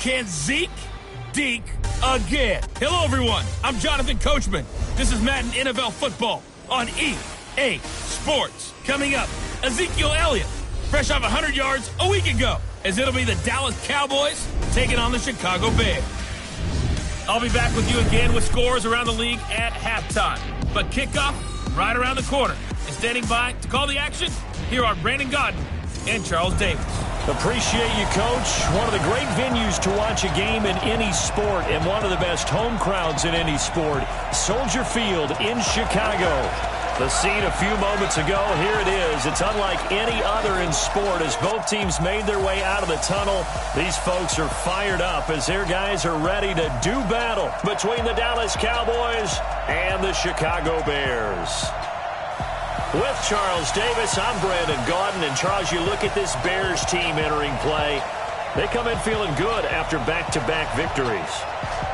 Can Zeke deke again? Hello, everyone. I'm Jonathan Coachman. This is Madden NFL Football on EA Sports. Coming up, Ezekiel Elliott, fresh off 100 yards a week ago, as it'll be the Dallas Cowboys taking on the Chicago Bears. I'll be back with you again with scores around the league at halftime. But kickoff right around the corner. And standing by to call the action, here are Brandon Godden and Charles Davis. Appreciate you, Coach. One of the great venues to watch a game in any sport and one of the best home crowds in any sport. Soldier Field in Chicago. The scene a few moments ago, here it is. It's unlike any other in sport as both teams made their way out of the tunnel. These folks are fired up as their guys are ready to do battle between the Dallas Cowboys and the Chicago Bears. With Charles Davis, I'm Brandon Gaudin. And Charles, you look at this Bears team entering play. They come in feeling good after back-to-back victories.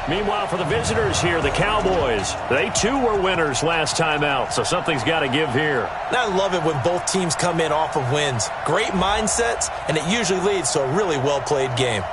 Meanwhile, for the visitors here, the Cowboys, they too were winners last time out, so something's got to give here. And I love it when both teams come in off of wins. Great mindsets, and it usually leads to a really well-played game.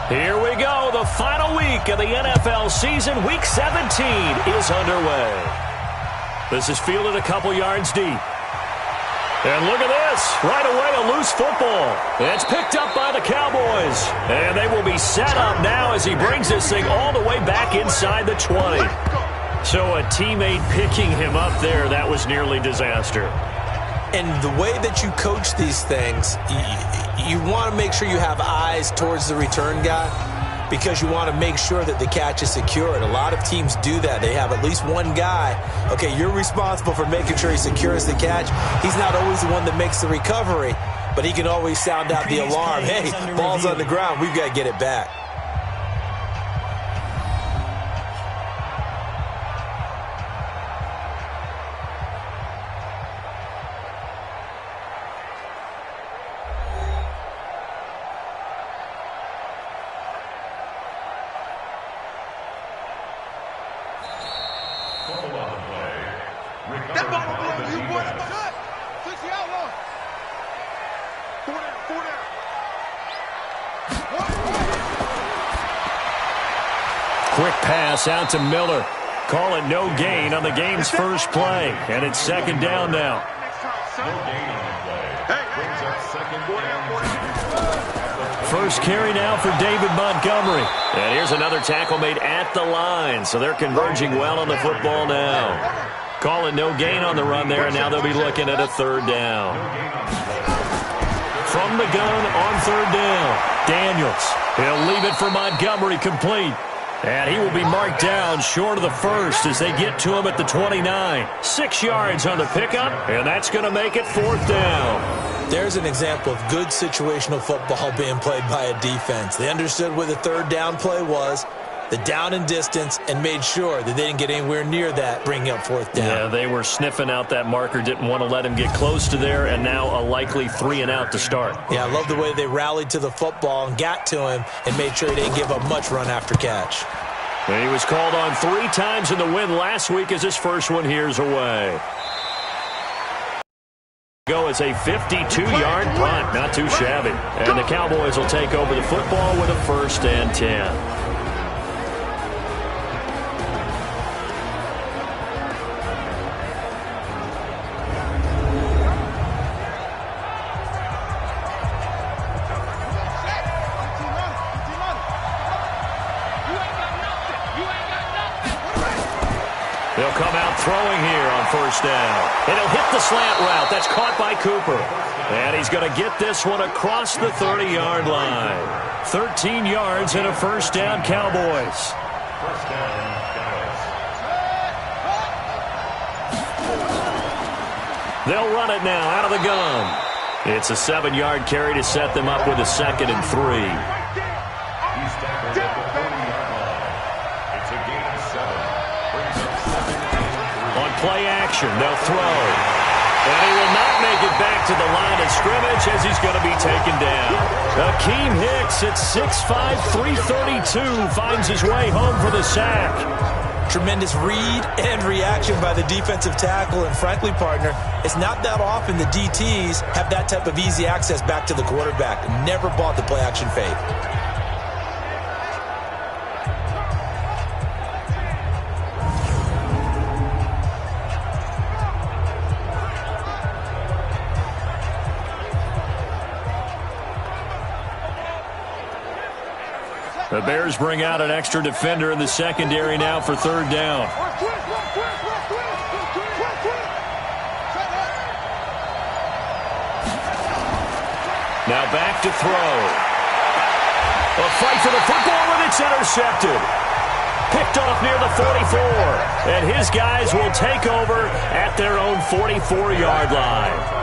Here we go. The final week of the NFL season. Week 17 is underway. This is fielded a couple yards deep. And look at this. Right away, a loose football. It's picked up by the Cowboys. And they will be set up now as he brings this thing all the way back inside the 20. So a teammate picking him up there, that was nearly disaster. And the way that you coach these things, you want to make sure you have eyes towards the return guy because you want to make sure that the catch is secure. And a lot of teams do that. They have at least one guy. Okay, you're responsible for making sure he secures the catch. He's not always the one that makes the recovery, but he can always sound out the alarm. Hey, ball's on the ground. We've got to get it back. Quick pass out to Miller. Call it no gain on the game's first play. And it's second down now. First carry now for David Montgomery. And here's another tackle made at the line. So they're converging well on the football now. Call it no gain on the run there, and now they'll be looking at a third down. From the gun on third down, Daniels. He'll leave it for Montgomery complete. And he will be marked down short of the first as they get to him at the 29. 6 yards on the pickup, and that's going to make it fourth down. There's an example of good situational football being played by a defense. They understood where the third down play was, the down and distance, and made sure that they didn't get anywhere near that, bringing up fourth down. Yeah, they were sniffing out that marker, didn't want to let him get close to there, and now a likely 3 and out to start. Yeah, I love the way they rallied to the football and got to him and made sure he didn't give up much run after catch. And he was called on 3 times in the win last week as his first one here's away. Go as a 52-yard punt, not too shabby. And the Cowboys will take over the football with a 1st and 10. They'll come out throwing here on 1st down. And he'll hit the slant route. That's caught by Cooper. And he's going to get this one across the 30-yard line. 13 yards and a 1st down, Cowboys. First down, Cowboys. They'll run it now out of the gun. It's a 7-yard carry to set them up with a 2nd and 3. On play action, they'll throw. And he will not make it back to the line of scrimmage as he's going to be taken down. Akeem Hicks at 6'5", 332 finds his way home for the sack. Tremendous read and reaction by the defensive tackle. And frankly, partner, it's not that often the DTs have that type of easy access back to the quarterback. Never bought the play action fade. The Bears bring out an extra defender in the secondary now for 3rd down. Now back to throw. A fight for the football, and it's intercepted. Picked off near the 44. And his guys will take over at their own 44-yard line.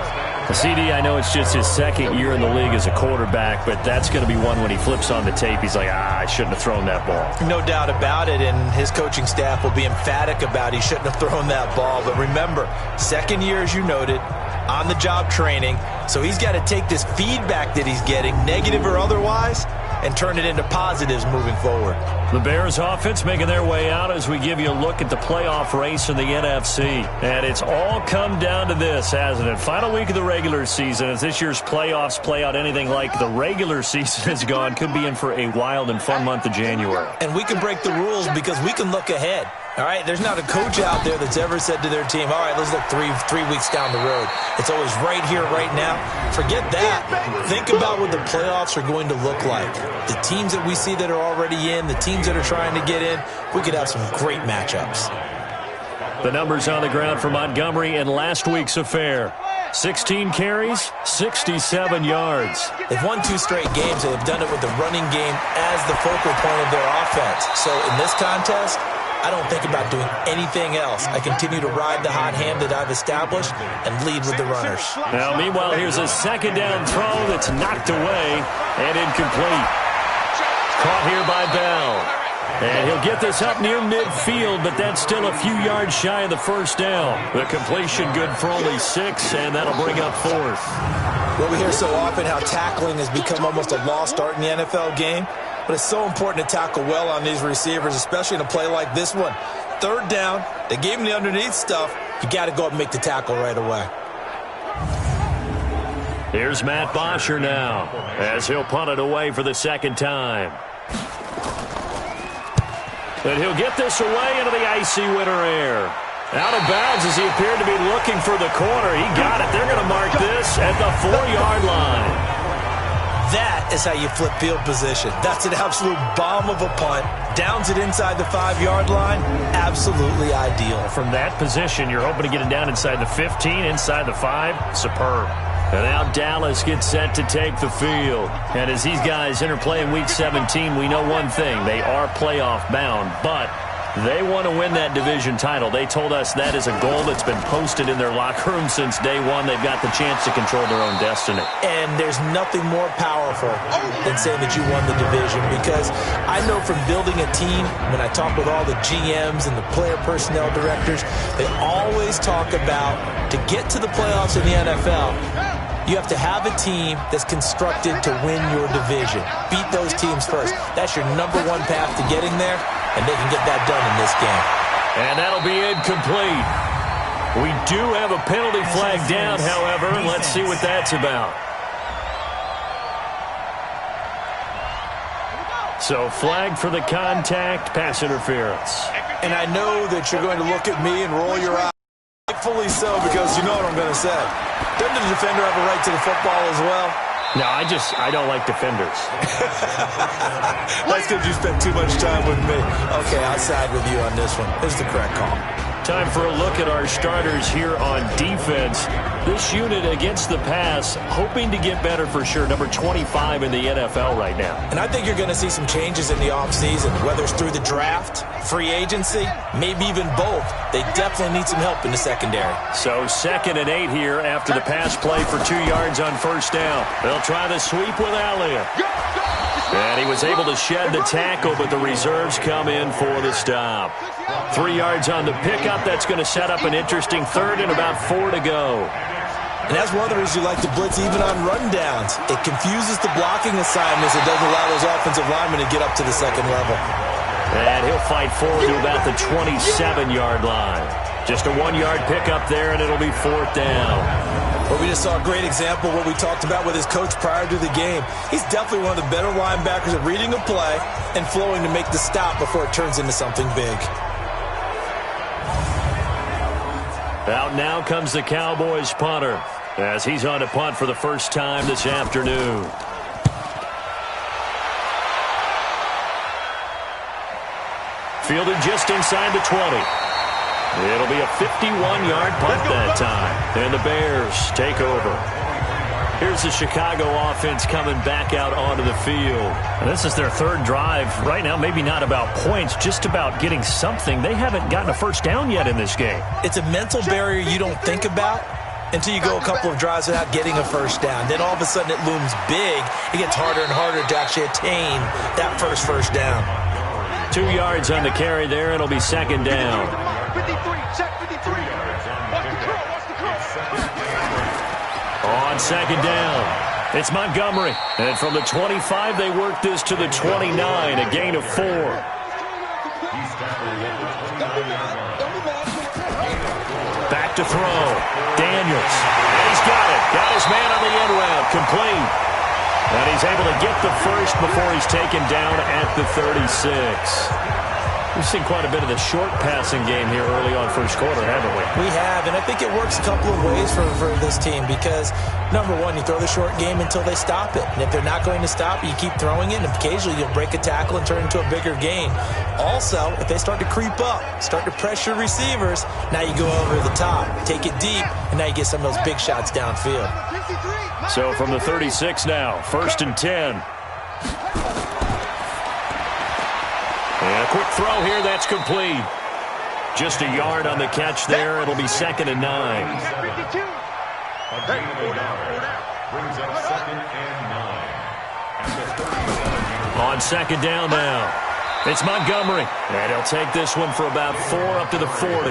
CD, I know it's just his 2nd year in the league as a quarterback, but that's going to be one when he flips on the tape. He's like, I shouldn't have thrown that ball. No doubt about it, and his coaching staff will be emphatic about he shouldn't have thrown that ball. But remember, 2nd year, as you noted, on-the-job training, so he's got to take this feedback that he's getting, negative or otherwise, and turn it into positives moving forward. The Bears offense making their way out as we give you a look at the playoff race in the NFC. And it's all come down to this, hasn't it? Final week of the regular season. As this year's playoffs play out anything like the regular season has gone, could be in for a wild and fun month of January. And we can break the rules because we can look ahead. All right, there's not a coach out there that's ever said to their team, all right, let's look three weeks down the road. It's always right here, right now. Forget that. Think about what the playoffs are going to look like. The teams that we see that are already in, the teams that are trying to get in, we could have some great matchups. The numbers on the ground for Montgomery in last week's affair. 16 carries, 67 yards. They've won 2 straight games, and they've done it with the running game as the focal point of their offense. So in this contest, I don't think about doing anything else. I continue to ride the hot hand that I've established and lead with the runners. Now, meanwhile, here's a 2nd down throw that's knocked away and incomplete. Caught here by Bell. And he'll get this up near midfield, but that's still a few yards shy of the 1st down. The completion good for only 6, and that'll bring up 4th. Well, we hear so often how tackling has become almost a lost art in the NFL game. But it's so important to tackle well on these receivers, especially in a play like this one. 3rd down, they gave him the underneath stuff. You got to go up and make the tackle right away. Here's Matt Bosher now, as he'll punt it away for the 2nd time. And he'll get this away into the icy winter air. Out of bounds as he appeared to be looking for the corner. He got it. They're going to mark this at the 4-yard line. That is how you flip field position. That's an absolute bomb of a punt. Downs it inside the 5-yard line. Absolutely ideal. From that position, you're hoping to get it down inside the 15, inside the 5. Superb. And now Dallas gets set to take the field. And as these guys interplay in Week 17, we know one thing. They are playoff bound, but they want to win that division title. They told us that is a goal that's been posted in their locker room since day one. They've got the chance to control their own destiny. And there's nothing more powerful than saying that you won the division, because I know from building a team, when I talk with all the GMs and the player personnel directors, they always talk about to get to the playoffs in the NFL, you have to have a team that's constructed to win your division. Beat those teams first. That's your #1 path to getting there, and they can get that done in this game. And that'll be incomplete. We do have a penalty flag down, however, and let's see what that's about. So flag for the contact, pass interference. And I know that you're going to look at me and roll your eyes. Rightfully so, because you know what I'm going to say. Doesn't the defender have a right to the football as well? No, I don't like defenders. That's because you spent too much time with me. Okay, I'll side with you on this one. This is the correct call. Time for a look at our starters here on defense. This unit against the pass, hoping to get better for sure. Number 25 in the NFL right now. And I think you're going to see some changes in the offseason, whether it's through the draft, free agency, maybe even both. They definitely need some help in the secondary. So 2nd and 8 here after the pass play for 2 yards on first down. They'll try the sweep with Elliott. And he was able to shed the tackle, but the reserves come in for the stop. 3 yards on the pickup. That's going to set up an interesting 3rd and about 4 to go. And that's one of the reasons you like to blitz even on rundowns. It confuses the blocking assignments. It doesn't allow those offensive linemen to get up to the second level. And he'll fight forward to about the 27-yard line. Just a 1-yard pickup there, and it'll be 4th down. Well, we just saw a great example of what we talked about with his coach prior to the game. He's definitely one of the better linebackers at reading a play and flowing to make the stop before it turns into something big. Out now comes the Cowboys punter as he's on to punt for the first time this afternoon. Fielded just inside the 20. It'll be a 51-yard punt that time. And the Bears take over. Here's the Chicago offense coming back out onto the field. And this is their 3rd drive. Right now, maybe not about points, just about getting something. They haven't gotten a first down yet in this game. It's a mental barrier you don't think about until you go a couple of drives without getting a first down. Then all of a sudden it looms big. It gets harder and harder to actually attain that first down. 2 yards on the carry there. It'll be 2nd down. 53, check 53. Watch the curl. On 2nd down, it's Montgomery. And from the 25, they work this to the 29, a gain of 4. Back to throw. Daniels. And he's got it. Got his man on the end route. Complete. And he's able to get the first before he's taken down at the 36. We've seen quite a bit of the short passing game here early on first quarter, haven't we? We have, and I think it works a couple of ways for this team because, number one, you throw the short game until they stop it. And if they're not going to stop it, you keep throwing it, and occasionally you'll break a tackle and turn it into a bigger gain. Also, if they start to creep up, start to pressure receivers, now you go over the top, take it deep, and now you get some of those big shots downfield. So from the 36 now, 1st and 10. And a quick throw here, that's complete. Just a yard on the catch there. It'll be 2nd and 9. On 2nd down now, it's Montgomery. And he'll take this one for about 4 up to the 40.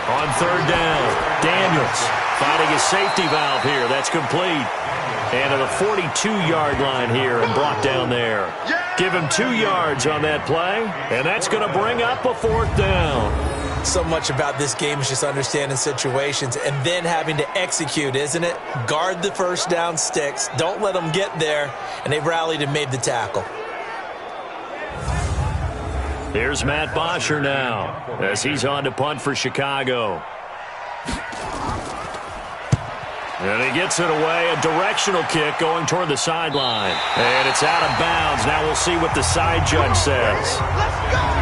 On 3rd down, Daniels finding a safety valve here. That's complete. And to the 42-yard line here and brought down there. Give him 2 yards on that play, and that's going to bring up a 4th down. So much about this game is just understanding situations and then having to execute, isn't it? Guard the first down sticks. Don't let them get there, and they've rallied and made the tackle. Here's Matt Bosher now as he's on to punt for Chicago. And he gets it away, a directional kick going toward the sideline. And it's out of bounds. Now we'll see what the side judge says.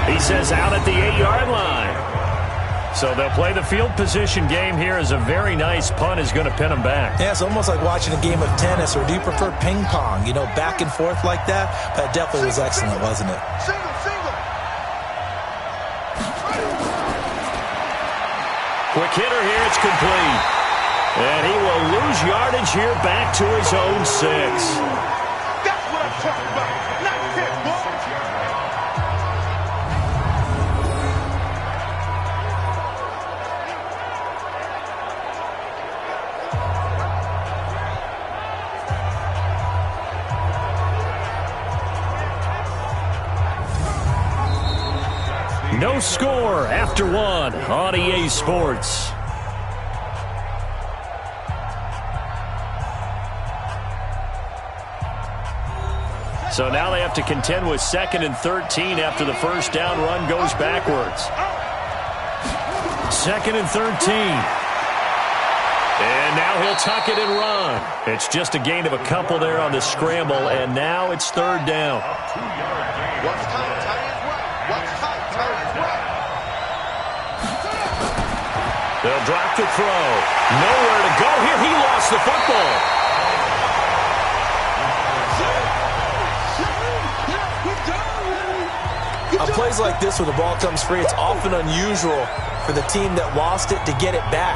He says out at the 8-yard line. So they'll play the field position game here as a very nice punt is going to pin them back. Yeah, it's almost like watching a game of tennis, or do you prefer ping pong? You know, back and forth like that? But it definitely was excellent, wasn't it? Quick hitter here, it's complete. And he will lose yardage here back to his own 6. That's what I'm talking about. Not 10, boy. No score after 1 on EA Sports. So now they have to contend with 2nd and 13 after the first down run goes backwards. 2nd and 13. And Now he'll tuck it and run. It's just a gain of a couple there on the scramble, and now it's third down. What's tight, tight is right. What's tight, tight is right. They'll drop to throw. Nowhere to go here. He lost the football. On plays like this where the ball comes free, it's often unusual for the team that lost it to get it back.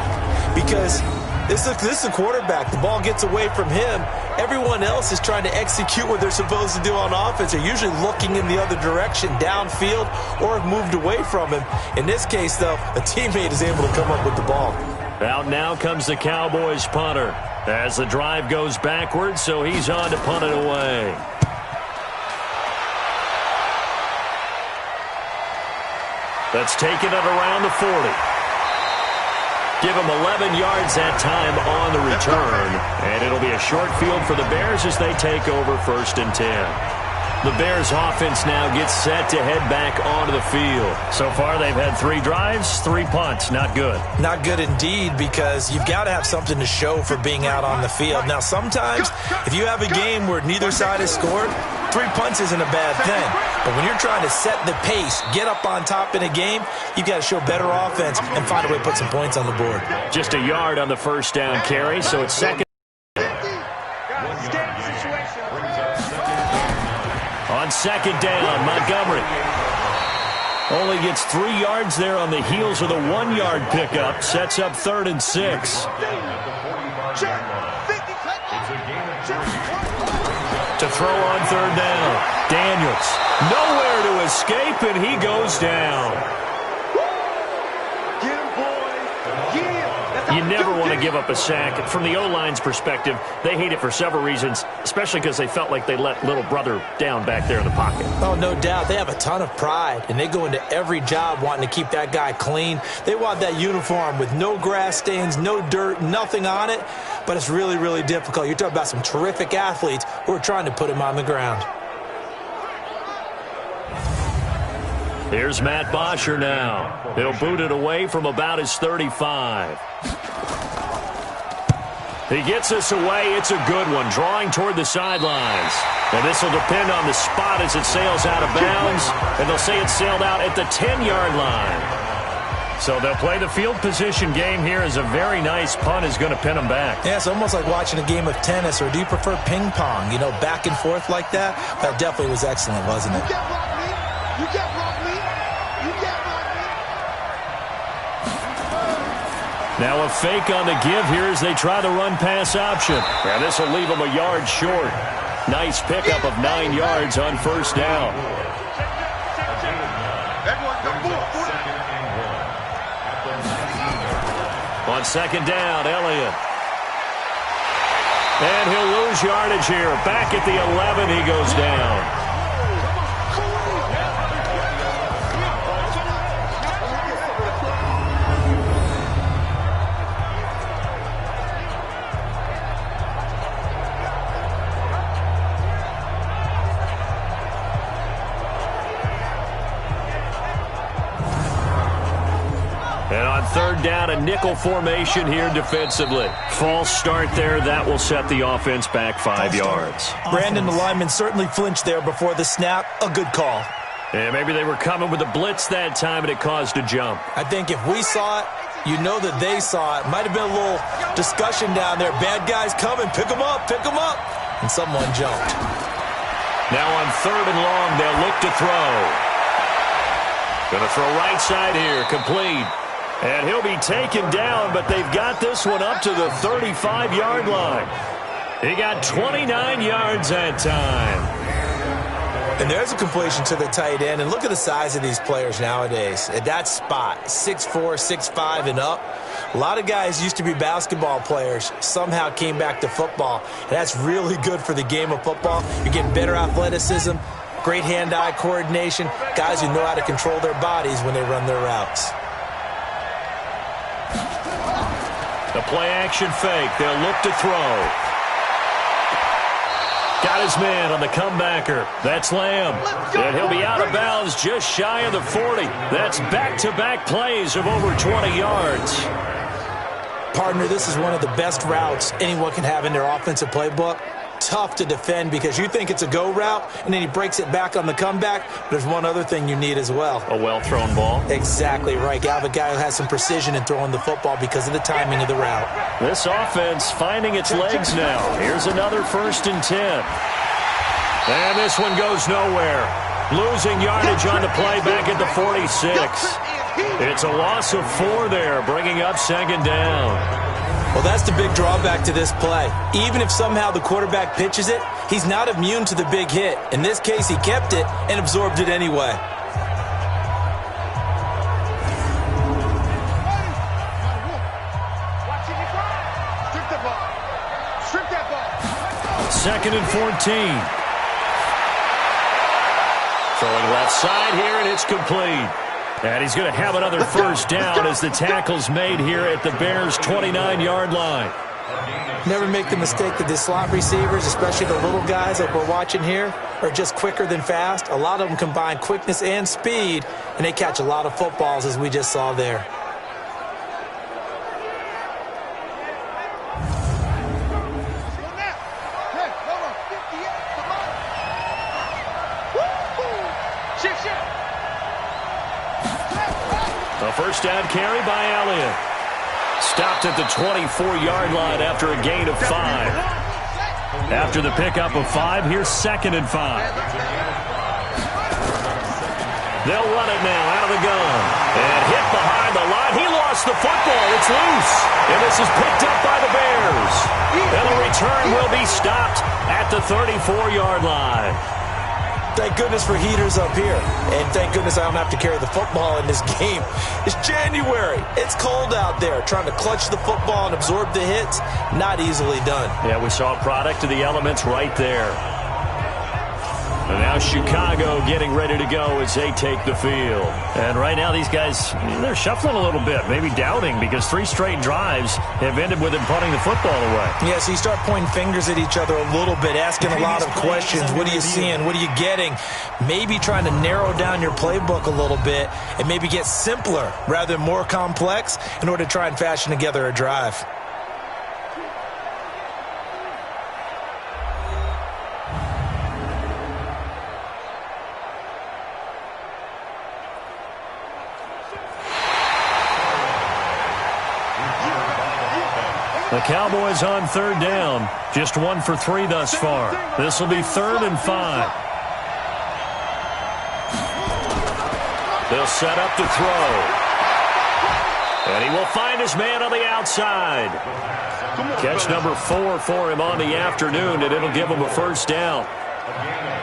Because this is a quarterback. The ball gets away from him. Everyone else is trying to execute what they're supposed to do on offense. They're usually looking in the other direction, downfield, or have moved away from him. In this case, though, a teammate is able to come up with the ball. Out now comes the Cowboys punter as the drive goes backwards, so he's on to punt it away. Let's take it at around the 40. Give him 11 yards that time on the return. And it'll be a short field for the Bears as they take over 1st and 10. The Bears offense now gets set to head back onto the field. So far they've had 3 drives, 3 punts. Not good. Not good indeed, because you've got to have something to show for being out on the field. Now sometimes if you have a game where neither side has scored, 3 punts isn't a bad thing. But when you're trying to set the pace, get up on top in a game, you've got to show better offense and find a way to put some points on the board. Just a yard on the first down carry, so it's second. On second down, Montgomery only gets 3 yards there on the heels of the 1-yard pickup. Sets up 3rd and 6. To throw on 3rd down. Daniels, nowhere to escape, and he goes down. You never want to give up a sack. From the O-line's perspective, they hate it for several reasons, especially because they felt like they let little brother down back there in the pocket. Oh, no doubt. They have a ton of pride, and they go into every job wanting to keep that guy clean. They want that uniform with no grass stains, no dirt, nothing on it, but it's really, really difficult. You're talking about some terrific athletes who are trying to put him on the ground. Here's Matt Bosher now. He'll boot it away from about his 35. He gets us away. It's a good one, drawing toward the sidelines. And this will depend on the spot as it sails out of bounds. And they'll say it sailed out at the 10-yard line. So they'll play the field position game here as a very nice punt is going to pin them back. Yeah, it's almost like watching a game of tennis, or do you prefer ping pong? You know, back and forth like that? That definitely was excellent, wasn't it? You get rock me. You get rock me. Now a fake on the give here as they try the run-pass option. And this will leave them a yard short. Nice pickup of 9 yards on first down. On second down, Elliott. And he'll lose yardage here. Back at the 11, he goes down. And on third down, a nickel formation here defensively. False start there. That will set the offense back 5 yards. Brandon, the lineman, certainly flinched there before the snap. A good call. And maybe they were coming with a blitz that time, and it caused a jump. I think if we saw it, you know that they saw it. Might have been a little discussion down there. Bad guys coming. Pick them up. Pick them up. And someone jumped. Now on third and long, they'll look to throw. Going to throw right side here. Complete. And he'll be taken down, but they've got this one up to the 35-yard line. He got 29 yards that time. And there's a completion to the tight end. And look at the size of these players nowadays. At that spot, 6'4", 6'5", and up. A lot of guys used to be basketball players, somehow came back to football. And that's really good for the game of football. You're getting better athleticism, great hand-eye coordination, guys who know how to control their bodies when they run their routes. The play-action fake. They'll look to throw. Got his man on the comebacker. That's Lamb. And he'll be out of bounds just shy of the 40. That's back-to-back plays of over 20 yards. Partner, this is one of the best routes anyone can have in their offensive playbook. Tough to defend because you think it's a go route, and then he breaks it back on the comeback. There's one other thing you need as well. A well-thrown ball. Exactly right. You have a guy who has some precision in throwing the football because of the timing of the route. This offense finding its legs now. Here's another 1st and 10. And this one goes nowhere. Losing yardage on the play back at the 46. It's a loss of 4 there, bringing up 2nd down. Well, that's the big drawback to this play. Even if somehow the quarterback pitches it, he's not immune to the big hit. In this case, he kept it and absorbed it anyway. Second and 14. Throwing left side here, and it's complete. And he's going to have another 1st down as the tackle's made here at the Bears' 29-yard line. Never make the mistake that the slot receivers, especially the little guys like we're watching here, are just quicker than fast. A lot of them combine quickness and speed, and they catch a lot of footballs, as we just saw there. A 1st down carry by Elliott. Stopped at the 24-yard line after a gain of 5. After the pickup of 5, here's 2nd and 5. They'll run it now out of the gun. And hit behind the line. He lost the football. It's loose. And this is picked up by the Bears. And the return will be stopped at the 34-yard line. Thank goodness for heaters up here. And thank goodness I don't have to carry the football in this game. It's January. It's cold out there. Trying to clutch the football and absorb the hits, not easily done. Yeah, we saw a product of the elements right there. And now Chicago getting ready to go as they take the field. And right now these guys, they're shuffling a little bit, maybe doubting, because 3 straight drives have ended with them punting the football away. Yeah, so you start pointing fingers at each other a little bit, asking a lot of questions. What are you seeing? What are you getting? Maybe trying to narrow down your playbook a little bit and maybe get simpler rather than more complex in order to try and fashion together a drive. The Cowboys on 3rd down. Just 1 for 3 thus far. This will be 3rd and 5. They'll set up to throw. And he will find his man on the outside. Catch number 4 for him on the afternoon, and it'll give him a 1st down.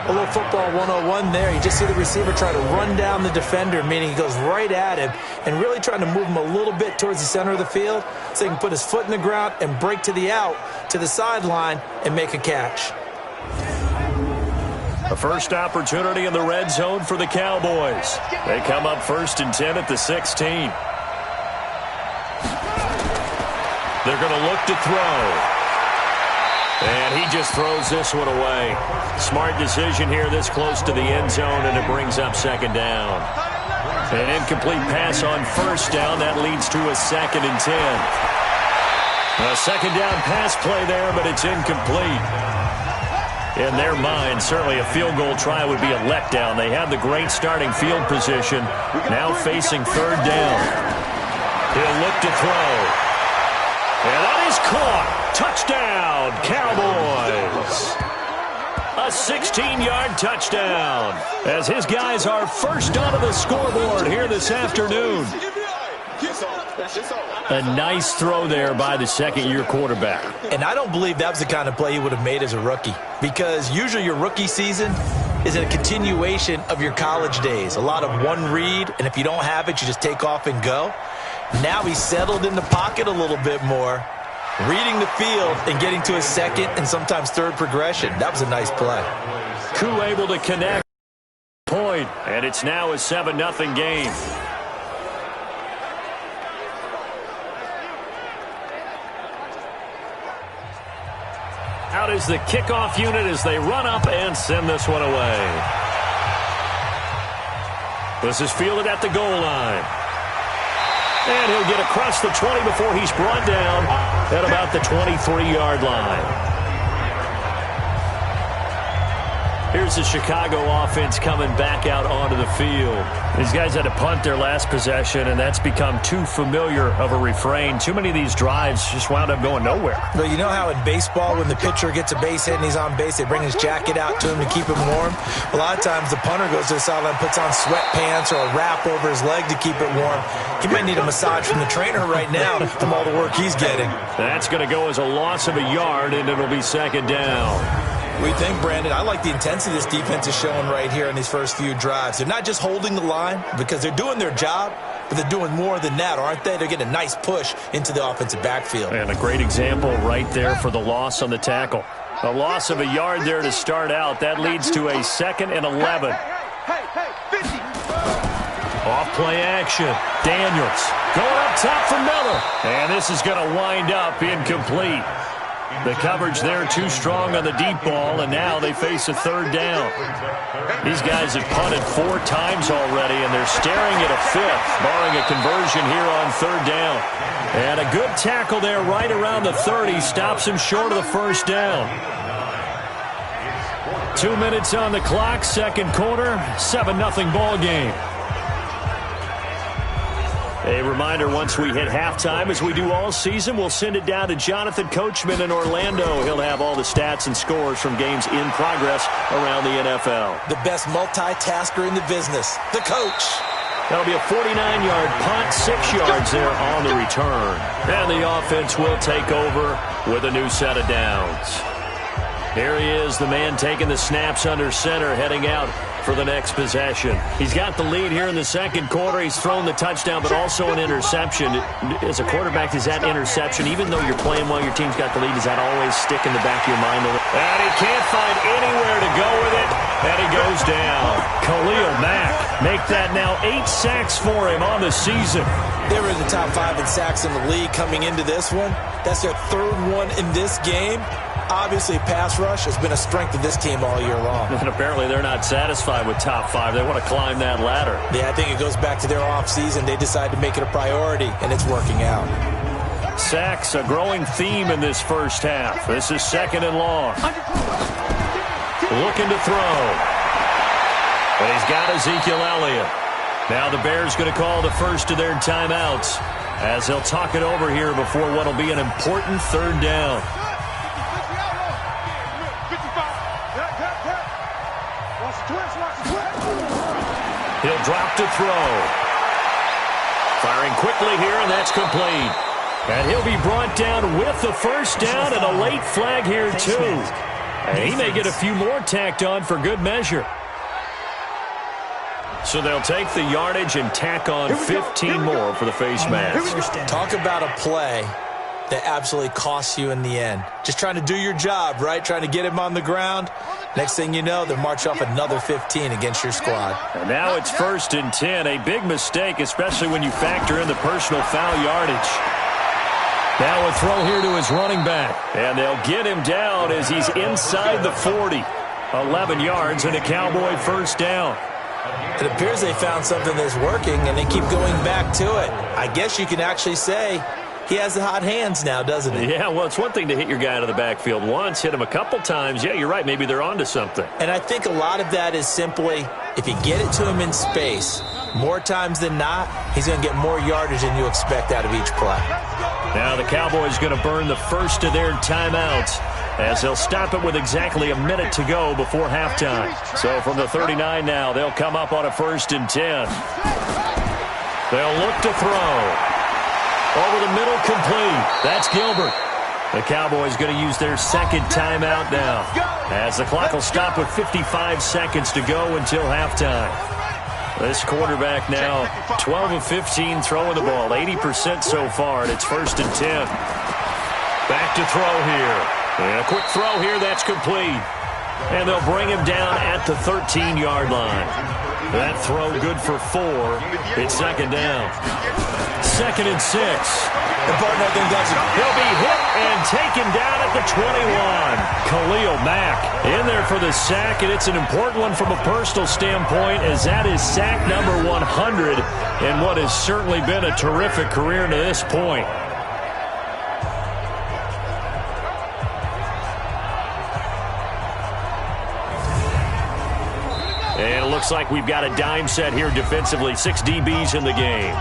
A little football 101 there. You just see the receiver try to run down the defender, meaning he goes right at him and really trying to move him a little bit towards the center of the field so he can put his foot in the ground and break to the out, to the sideline, and make a catch. A first opportunity in the red zone for the Cowboys. They come up 1st and 10 at the 16. They're going to look to throw. And he just throws this one away. Smart decision here this close to the end zone, and it brings up 2nd down. An incomplete pass on 1st down. That leads to a 2nd and 10. A 2nd down pass play there, but it's incomplete. In their mind, certainly a field goal try would be a letdown. They had the great starting field position, now facing 3rd down. He'll look to throw. And that is caught. Touchdown, Cowboys. A 16-yard touchdown as his guys are first onto the scoreboard here this afternoon. A nice throw there by the 2nd-year quarterback. And I don't believe that was the kind of play he would have made as a rookie, because usually your rookie season is a continuation of your college days. A lot of one read, and if you don't have it, you just take off and go. Now he's settled in the pocket a little bit more, reading the field and getting to his 2nd and sometimes 3rd progression. That was a nice play. Koo able to connect point, and it's now a 7-0 game. Out is the kickoff unit as they run up and send this one away. This is fielded at the goal line. And he'll get across the 20 before he's brought down at about the 23-yard line. Here's the Chicago offense coming back out onto the field. These guys had to punt their last possession, and that's become too familiar of a refrain. Too many of these drives just wound up going nowhere. Well, you know how in baseball, when the pitcher gets a base hit and he's on base, they bring his jacket out to him to keep him warm? A lot of times the punter goes to the sideline, puts on sweatpants or a wrap over his leg to keep it warm. He might need a massage from the trainer right now from all the work he's getting. That's going to go as a loss of a yard, and it'll be second down. What do you think, Brandon? I like the intensity this defense is showing right here in these first few drives. They're not just holding the line because they're doing their job, but they're doing more than that, aren't they? They're getting a nice push into the offensive backfield. And a great example right there for the loss on the tackle. A loss of a yard there to start out. That leads to a 2nd and 11. Off play action. Daniels going up top for Miller. And this is going to wind up incomplete. The coverage there too strong on the deep ball, and now they face a 3rd down. These guys have punted 4 times already, and they're staring at a 5th, barring a conversion here on 3rd down. And a good tackle there right around the 30 stops him short of the 1st down. 2 minutes on the clock, second quarter, 7-0 ball game. A reminder, once we hit halftime, as we do all season, we'll send it down to Jonathan Coachman in Orlando. He'll have all the stats and scores from games in progress around the NFL. The best multitasker in the business, the coach. That'll be a 49-yard punt, 6 yards there on the return. And the offense will take over with a new set of downs. Here he is, the man taking the snaps under center, heading out for the next possession. He's got the lead here in the second quarter. He's thrown the touchdown, but also an interception. As a quarterback, is that interception, even though you're playing well, your team's got the lead, does that always stick in the back of your mind? And he can't find anywhere to go with it, and he goes down. Khalil Mack, make that now 8 sacks for him on the season. They were in the top 5 in sacks in the league coming into this one. That's their 3rd one in this game. Obviously, pass rush has been a strength of this team all year long. And apparently they're not satisfied with top 5. They want to climb that ladder. Yeah, I think it goes back to their offseason. They decided to make it a priority, and it's working out. Sacks, a growing theme in this first half. This is 2nd and long. Looking to throw. And he's got Ezekiel Elliott. Now the Bears going to call the first of their timeouts as they'll talk it over here before what will be an important 3rd down. He'll drop to throw. Firing quickly here, and that's complete. And he'll be brought down with the 1st down and a late flag here, too. And he may get a few more tacked on for good measure. So they'll take the yardage and tack on 15 more for the face mask. Talk about a play that absolutely costs you in the end. Just trying to do your job, right? Trying to get him on the ground. Next thing you know, they'll march off another 15 against your squad. And now it's 1st and 10. A big mistake, especially when you factor in the personal foul yardage. Now a throw here to his running back. And they'll get him down as he's inside the 40. 11 yards and a Cowboy 1st down. It appears they found something that's working, and they keep going back to it. I guess you can actually say he has the hot hands now, doesn't he? Yeah, well, it's one thing to hit your guy out of the backfield once, hit him a couple times. Yeah, you're right. Maybe they're onto something. And I think a lot of that is simply if you get it to him in space, more times than not, he's going to get more yardage than you expect out of each play. Now the Cowboys going to burn the first of their timeouts as they'll stop it with exactly a minute to go before halftime. So from the 39 now, they'll come up on a 1st and 10. They'll look to throw. Over the middle, complete. That's Gilbert. The Cowboys going to use their 2nd timeout now, as the clock will stop with 55 seconds to go until halftime. This quarterback now 12 of 15 throwing the ball, 80% so far, and it's 1st and 10. Back to throw here. And a quick throw here, that's complete. And they'll bring him down at the 13-yard line. That throw good for 4. It's second down. 2nd and 6. And partner, I think that's He'll be hit and taken down at the 21. Khalil Mack in there for the sack, and it's an important one from a personal standpoint, as that is sack number 100 in what has certainly been a terrific career to this point. And it looks like we've got a dime set here defensively. 6 DBs in the game.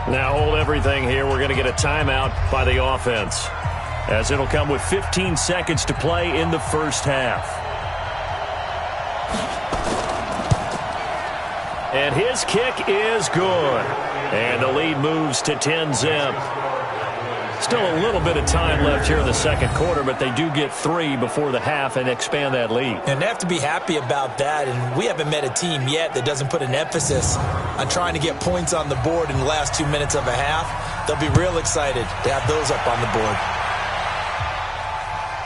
Now hold everything here. We're going to get a timeout by the offense, as it'll come with 15 seconds to play in the first half. And his kick is good. And the lead moves to 10-zip. Still a little bit of time left here in the second quarter, but they do get 3 before the half and expand that lead. And they have to be happy about that, and we haven't met a team yet that doesn't put an emphasis on trying to get points on the board in the last 2 minutes of a half. They'll be real excited to have those up on the board.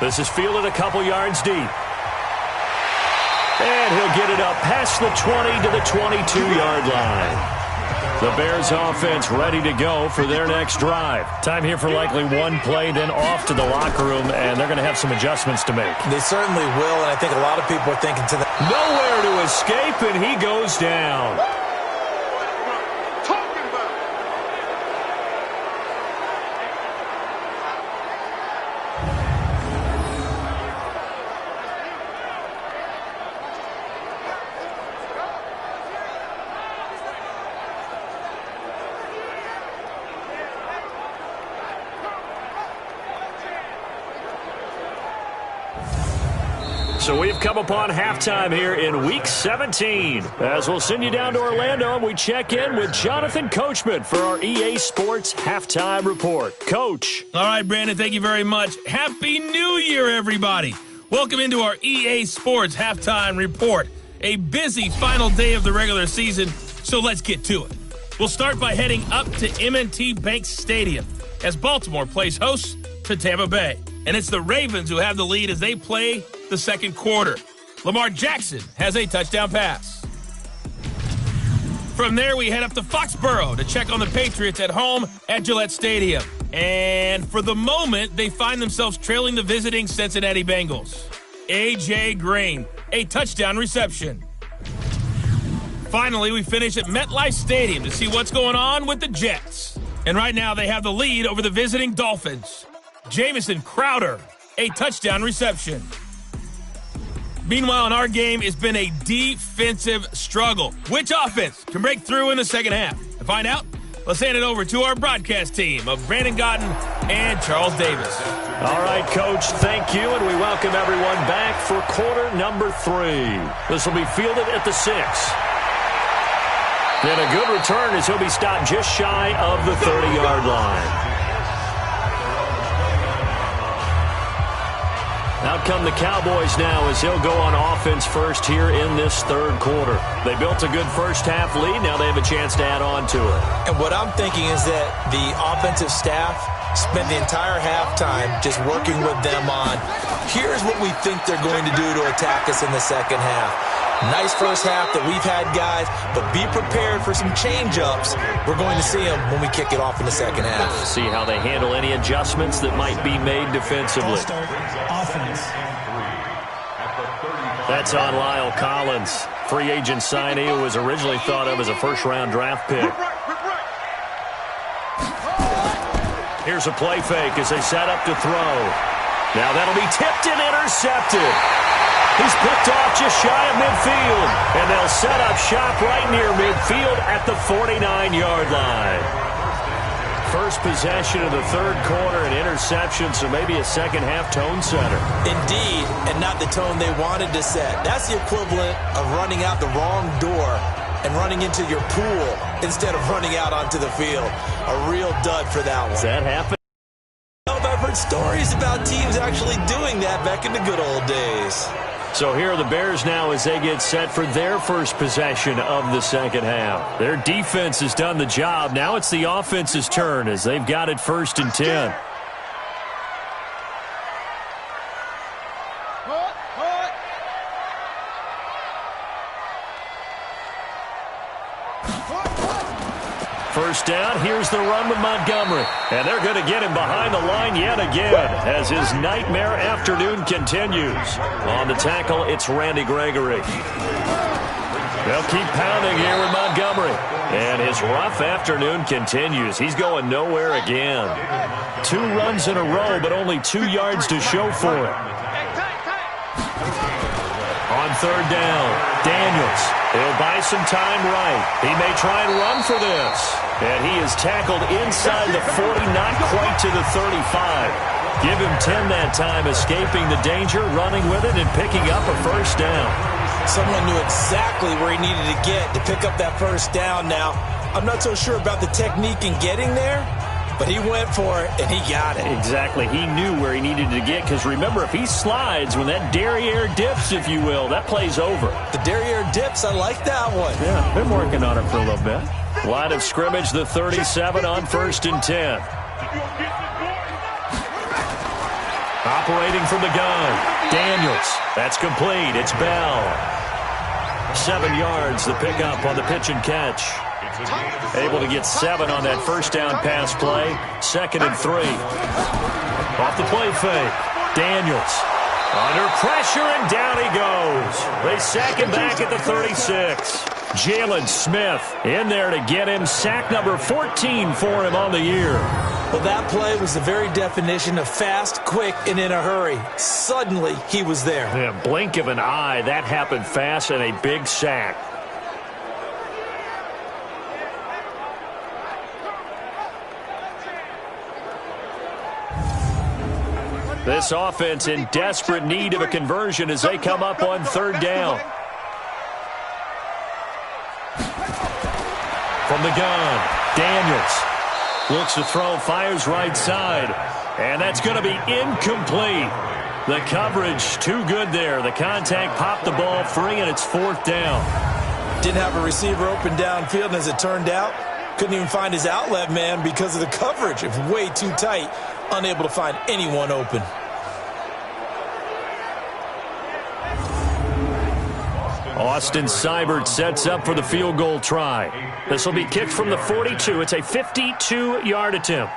This is fielded a couple yards deep. And he'll get it up past the 20 to the 22-yard line. The Bears offense ready to go for their next drive. Time here for likely one play, then off to the locker room, and they're going to have some adjustments to make. They certainly will, and I think a lot of people are thinking to them. Nowhere to escape, and he goes down. So we've come upon halftime here in Week 17. As we'll send you down to Orlando, and we check in with Jonathan Coachman for our EA Sports Halftime Report. Coach. All right, Brandon, thank you very much. Happy New Year, everybody. Welcome into our EA Sports Halftime Report. A busy final day of the regular season, so let's get to it. We'll start by heading up to M&T Bank Stadium as Baltimore plays host to Tampa Bay. And it's the Ravens who have the lead as they play the second quarter. Lamar Jackson has a touchdown pass. From there, we head up to Foxborough to check on the Patriots at home at Gillette Stadium. And for the moment, they find themselves trailing the visiting Cincinnati Bengals. A.J. Green, a touchdown reception. Finally, we finish at MetLife Stadium to see what's going on with the Jets. And right now, they have the lead over the visiting Dolphins. Jamison Crowder, a touchdown reception. Meanwhile, in our game, it's been a defensive struggle. Which offense can break through in the second half? To find out, let's hand it over to our broadcast team of Brandon Gotten and Charles Davis. All right, Coach, thank you, and we welcome everyone back for quarter number 3. This will be fielded at the 6. Then a good return as he'll be stopped just shy of the 30-yard line. Out come the Cowboys now as they'll go on offense first here in this third quarter. They built a good first half lead. Now they have a chance to add on to it. And what I'm thinking is that the offensive staff spent the entire halftime just working with them on, here's what we think they're going to do to attack us in the second half. Nice first half that we've had, guys, but be prepared for some change-ups. We're going to see them when we kick it off in the second half. See how they handle any adjustments that might be made defensively. Offense. That's on Lyle Collins, free agent signee who was originally thought of as a first-round draft pick. Here's a play fake as they set up to throw. Now that'll be tipped and intercepted. He's picked off just shy of midfield, and they'll set up shop right near midfield at the 49-yard line. First possession of the third quarter, an interception, so maybe a second-half tone setter. Indeed, and not the tone they wanted to set. That's the equivalent of running out the wrong door and running into your pool instead of running out onto the field. A real dud for that one. Does that happen? I've heard stories about teams actually doing that back in the good old days. So here are the Bears now as they get set for their first possession of the second half. Their defense has done the job. Now it's the offense's turn as they've got it 1st and 10. first down. Here's the run with Montgomery. And they're going to get him behind the line yet again as his nightmare afternoon continues. On the tackle, it's Randy Gregory. They'll keep pounding here with Montgomery. And his rough afternoon continues. He's going nowhere again. 2 runs in a row, but only 2 yards to show for it. On third down, Daniels. He'll buy some time right. He may try and run for this. And he is tackled inside the 40, not quite to the 35. Give him 10 that time, escaping the danger, running with it, and picking up a first down. Someone knew exactly where he needed to get to pick up that first down. Now, I'm not so sure about the technique in getting there, but he went for it, and he got it. Exactly. He knew where he needed to get, because remember, if he slides, when that derriere dips, if you will, that play's over. The derriere dips, I like that one. Yeah, been working on it for a little bit. Line of scrimmage, the 37 on 1st and 10. Operating from the gun, Daniels. That's complete. It's Bell. 7 yards, the pickup on the pitch and catch. Able to get 7 on that first down pass play. 2nd and 3. Off the play fake. Daniels under pressure, and down he goes. They sack him back at the 36. Jalen Smith in there to get him. Sack number 14 for him on the year. Well, that play was the very definition of fast, quick, and in a hurry. Suddenly, he was there. Yeah, blink of an eye. That happened fast, and a big sack. This offense in desperate need of a conversion as they come up on 3rd down. From the gun, Daniels looks to throw, fires right side, and that's going to be incomplete. The coverage too good there. The contact popped the ball free, and it's 4th down. Didn't have a receiver open downfield, and as it turned out, couldn't even find his outlet man because of the coverage. It was way too tight, unable to find anyone open. Austin Seibert sets up for the field goal try. This will be kicked from the 42. It's a 52-yard attempt.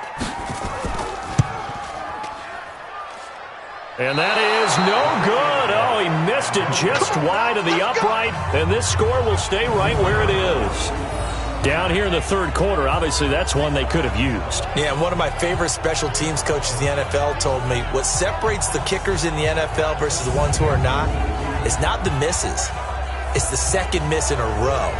And that is no good. Oh, he missed it just wide of the upright, and this score will stay right where it is. Down here in the 3rd quarter, obviously that's one they could have used. Yeah, and one of my favorite special teams coaches in the NFL told me what separates the kickers in the NFL versus the ones who are not is not the misses. It's the 2nd miss in a row.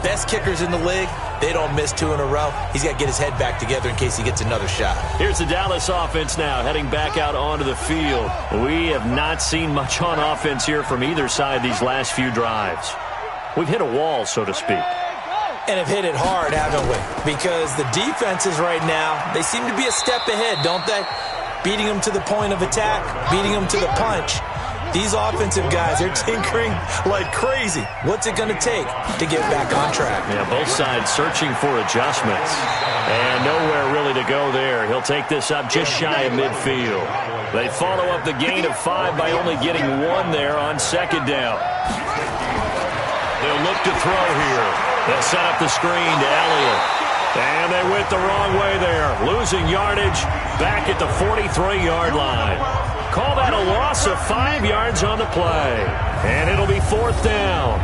Best kickers in the league, they don't miss 2 in a row. He's got to get his head back together in case he gets another shot. Here's the Dallas offense now heading back out onto the field. We have not seen much on offense here from either side these last few drives. We've hit a wall, so to speak. And have hit it hard, haven't we? Because the defenses right now, they seem to be a step ahead, don't they? Beating them to the point of attack, beating them to the punch. These offensive guys, they're tinkering like crazy. What's it going to take to get back on track? Yeah, both sides searching for adjustments. And nowhere really to go there. He'll take this up just shy of midfield. They follow up the gain of 5 by only getting 1 there on 2nd down. They'll look to throw here. They'll set up the screen to Elliott. And they went the wrong way there. Losing yardage back at the 43-yard line. Call that a loss of 5 yards on the play. And it'll be 4th down.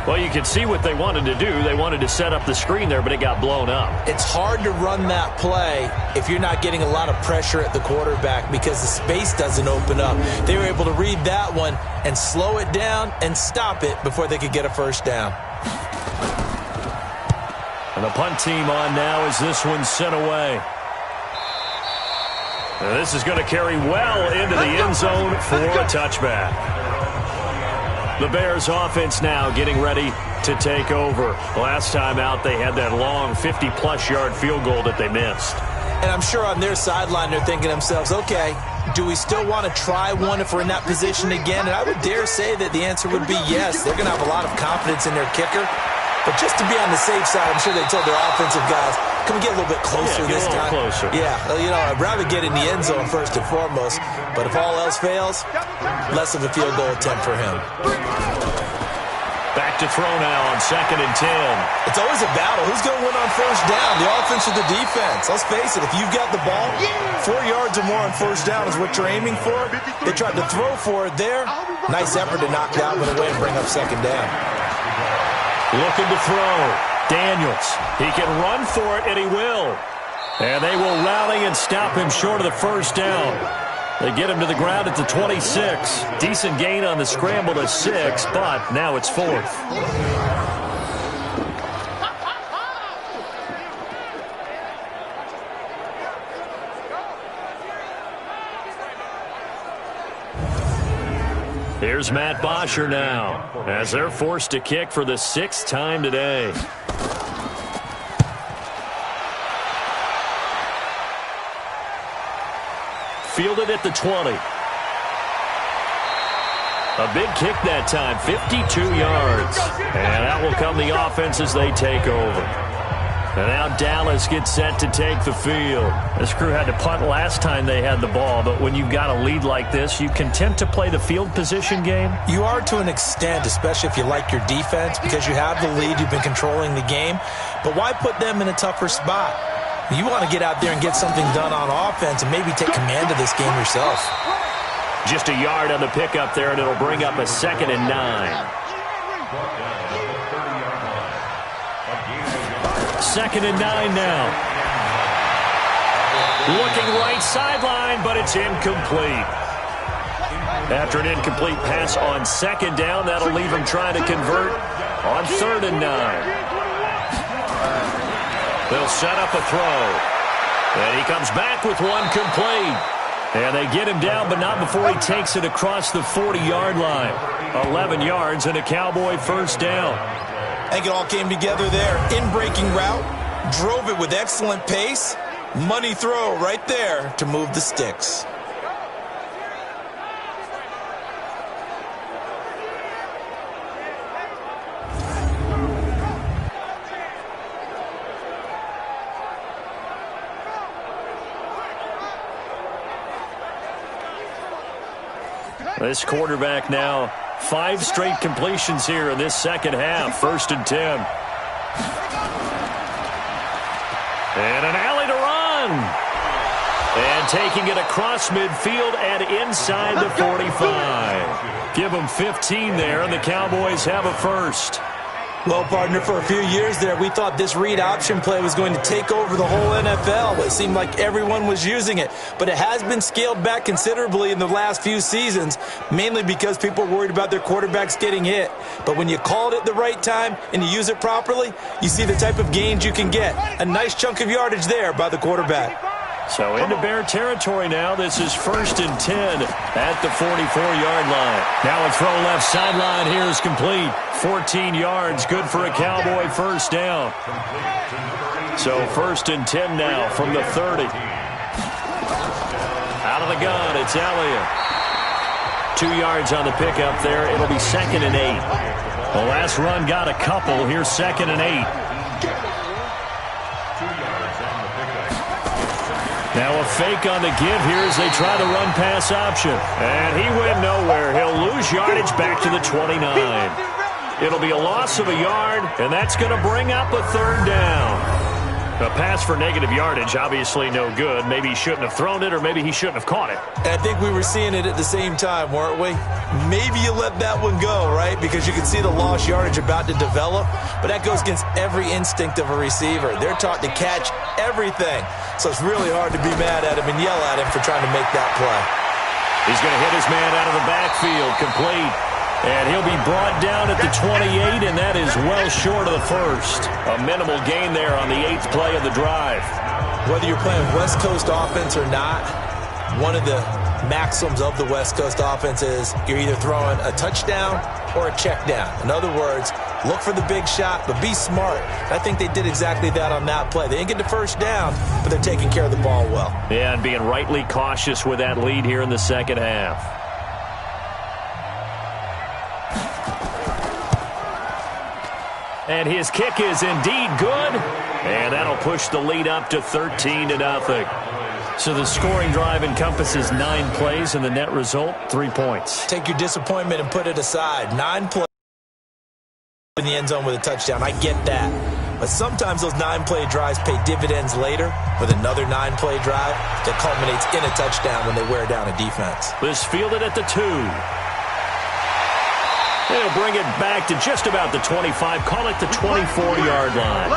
Well, you can see what they wanted to do. They wanted to set up the screen there, but it got blown up. It's hard to run that play if you're not getting a lot of pressure at the quarterback because the space doesn't open up. They were able to read that one and slow it down and stop it before they could get a first down. And the punt team on now as this one's sent away. And this is going to carry well into the end zone for a touchback. The Bears offense now getting ready to take over. Last time out, they had that long 50-plus yard field goal that they missed. And I'm sure on their sideline they're thinking to themselves, okay, do we still want to try one if we're in that position again? And I would dare say that the answer would be yes. They're going to have a lot of confidence in their kicker. But just to be on the safe side, I'm sure they told their offensive guys, can we get a little bit closer this time? Closer. Yeah, you know, I'd rather get in the end zone first and foremost. But if all else fails, less of a field goal attempt for him. Back to throw now on 2nd and 10. It's always a battle. Who's going to win on first down, the offense or the defense? Let's face it, if you've got the ball, 4 yards or more on first down is what you're aiming for. They tried to throw for it there. Nice effort to knock that one away and bring up 2nd down. Looking to throw. Daniels. He can run for it, and he will. And they will rally and stop him short of the first down. They get him to the ground at the 26. Decent gain on the scramble to 6, but now it's 4th. Here's Matt Bosher now, as they're forced to kick for the 6th time today. Fielded at the 20. A big kick that time, 52 yards. And out will come the offense as they take over. And now Dallas gets set to take the field. This crew had to punt last time they had the ball, but when you've got a lead like this, you content to play the field position game? You are to an extent, especially if you like your defense, because you have the lead, you've been controlling the game. But why put them in a tougher spot? You want to get out there and get something done on offense and maybe take command of this game yourself. Just a yard on the pickup there, and it'll bring up a 2nd and 9. 2nd and 9 now. Looking right sideline, but it's incomplete. After an incomplete pass on 2nd down, that'll leave him trying to convert on 3rd and 9. They'll set up a throw. And he comes back with one complete. And they get him down, but not before he takes it across the 40-yard line. 11 yards and a Cowboy first down. I think it all came together there. In-breaking route, drove it with excellent pace. Money throw right there to move the sticks. This quarterback now, 5 straight completions here in this second half. 1st and 10. And an alley to run. And taking it across midfield and inside the 45. Give them 15 there, and the Cowboys have a first. Well, partner, for a few years there, we thought this read option play was going to take over the whole NFL. It seemed like everyone was using it. But it has been scaled back considerably in the last few seasons, mainly because people are worried about their quarterbacks getting hit. But when you call it at the right time and you use it properly, you see the type of gains you can get. A nice chunk of yardage there by the quarterback. So into Bear territory now. This is 1st and 10 at the 44-yard line. Now a throw left sideline here is complete. 14 yards, good for a Cowboy first down. So 1st and 10 now from the 30. Out of the gun, it's Elliott. 2 yards on the pickup there. It'll be 2nd and 8. The last run got a couple. Here's 2nd and 8. Now a fake on the give here as they try the run-pass option. And he went nowhere. He'll lose yardage back to the 29. It'll be a loss of a yard, and that's going to bring up a 3rd down. A pass for negative yardage, obviously no good. Maybe he shouldn't have thrown it, or maybe he shouldn't have caught it. And I think we were seeing it at the same time, weren't we? Maybe you let that one go, right? Because you can see the lost yardage about to develop. But that goes against every instinct of a receiver. They're taught to catch everything. So it's really hard to be mad at him and yell at him for trying to make that play. He's going to hit his man out of the backfield, complete. And he'll be brought down at the 28, and that is well short of the first. A minimal gain there on the 8th play of the drive. Whether you're playing West Coast offense or not, one of the maxims of the West Coast offense is you're either throwing a touchdown or a check down. In other words, look for the big shot, but be smart. I think they did exactly that on that play. They didn't get the first down, but they're taking care of the ball well. Yeah, and being rightly cautious with that lead here in the second half. And his kick is indeed good. And that'll push the lead up to 13-0. So the scoring drive encompasses 9 plays, and the net result, 3 points. Take your disappointment and put it aside. 9 plays. in the end zone with a touchdown. I get that. But sometimes those 9-play drives pay dividends later with another 9-play drive that culminates in a touchdown when they wear down a defense. This fielded at the 2. They'll bring it back to just about the 25. Call it the 24-yard line.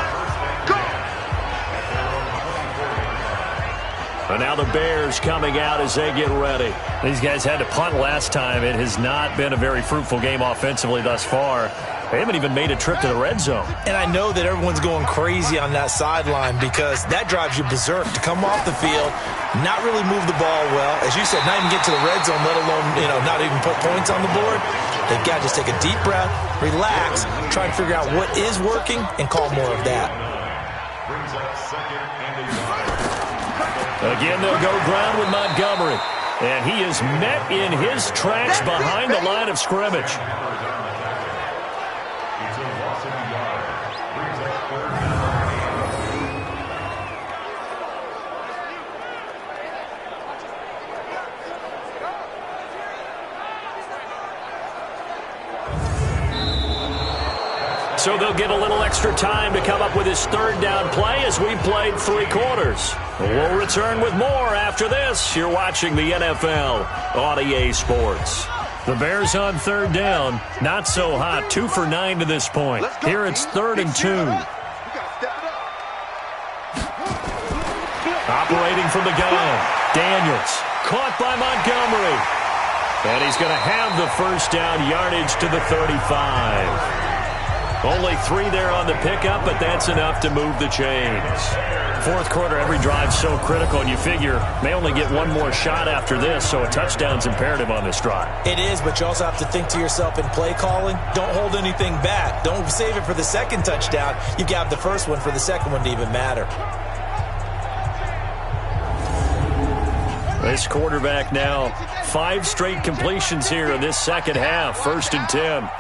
And now the Bears coming out as they get ready. These guys had to punt last time. It has not been a very fruitful game offensively thus far. They haven't even made a trip to the red zone. And I know that everyone's going crazy on that sideline because that drives you berserk to come off the field, not really move the ball well. As you said, not even get to the red zone, let alone, not even put points on the board. They've got to just take a deep breath, relax, try and figure out what is working, and call more of that. Again, they'll go ground with Montgomery. And he is met in his tracks behind the line of scrimmage. So they'll get a little extra time to come up with his third down play as we played 3 quarters. We'll return with more after this. You're watching the NFL on EA Sports. The Bears on third down. Not so hot. 2 for 9 to this point. Here it's 3rd and 2. Operating from the gun. Daniels. Caught by Montgomery. And he's going to have the first down yardage to the 35. Only 3 there on the pickup, but that's enough to move the chains. Fourth quarter, every drive's so critical, and you figure may only get one more shot after this, so a touchdown's imperative on this drive. It is, but you also have to think to yourself in play calling, don't hold anything back. Don't save it for the second touchdown. You've got the first one for the second one to even matter. This quarterback now, 5 straight completions here in this second half. 1st and 10.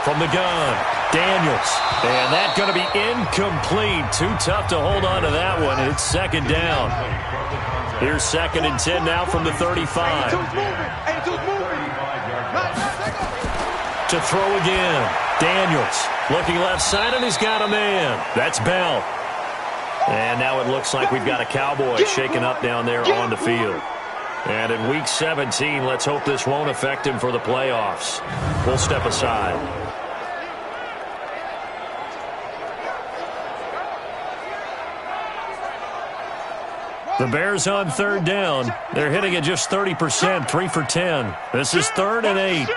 From the gun, Daniels. And that's going to be incomplete. Too tough to hold on to that one. It's 2nd down. Here's 2nd and 10 now from the 35. To throw again. Daniels looking left side, and he's got a man. That's Bell. And now it looks like we've got a Cowboy shaken up down there on the field. And in Week 17, let's hope this won't affect him for the playoffs. We'll step aside. The Bears on third down. They're hitting at just 30%, 3 for 10. This is 3rd and 8.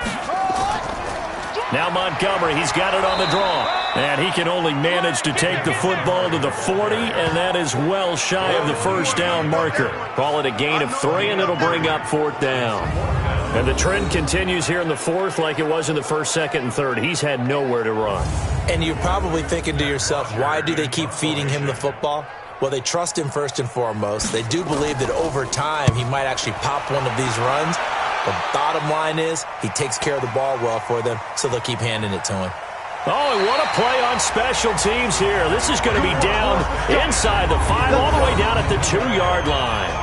Now Montgomery, he's got it on the draw. And he can only manage to take the football to the 40, and that is well shy of the first down marker. Call it a gain of 3, and it'll bring up 4th down. And the trend continues here in the 4th like it was in the 1st, 2nd, and 3rd. He's had nowhere to run. And you're probably thinking to yourself, why do they keep feeding him the football? Well, they trust him first and foremost. They do believe that over time he might actually pop one of these runs. The bottom line is he takes care of the ball well for them, so they'll keep handing it to him. Oh, and what a play on special teams here. This is going to be down inside the 5, all the way down at the 2-yard line.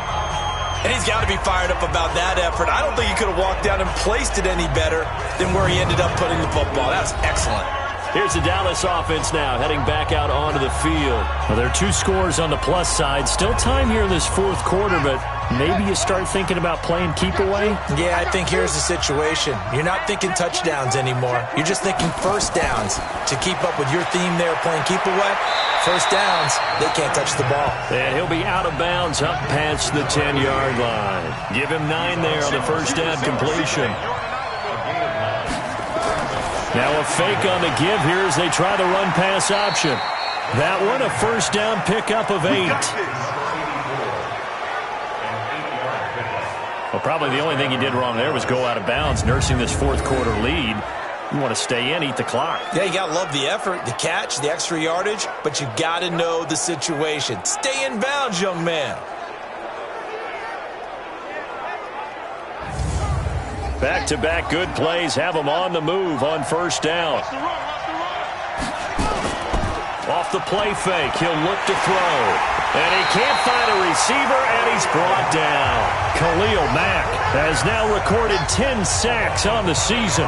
And he's got to be fired up about that effort. I don't think he could have walked down and placed it any better than where he ended up putting the football. That's excellent. Here's the Dallas offense now, heading back out onto the field. Well, there are 2 scores on the plus side. Still time here in this 4th quarter, but maybe you start thinking about playing keep away? Yeah, I think here's the situation. You're not thinking touchdowns anymore. You're just thinking first downs. To keep up with your theme there, playing keep away, first downs, they can't touch the ball. And he'll be out of bounds up past the 10-yard line. Give him 9 there on the first down completion. Now a fake on the give here as they try the run-pass option. That one, a first down pickup of 8. Well, probably the only thing he did wrong there was go out of bounds, nursing this 4th quarter lead. You want to stay in, eat the clock. Yeah, you got to love the effort, the catch, the extra yardage, but you got to know the situation. Stay in bounds, young man. Back-to-back good plays have him on the move on first down. Off the play fake, he'll look to throw. And he can't find a receiver, and he's brought down. Khalil Mack has now recorded 10 sacks on the season.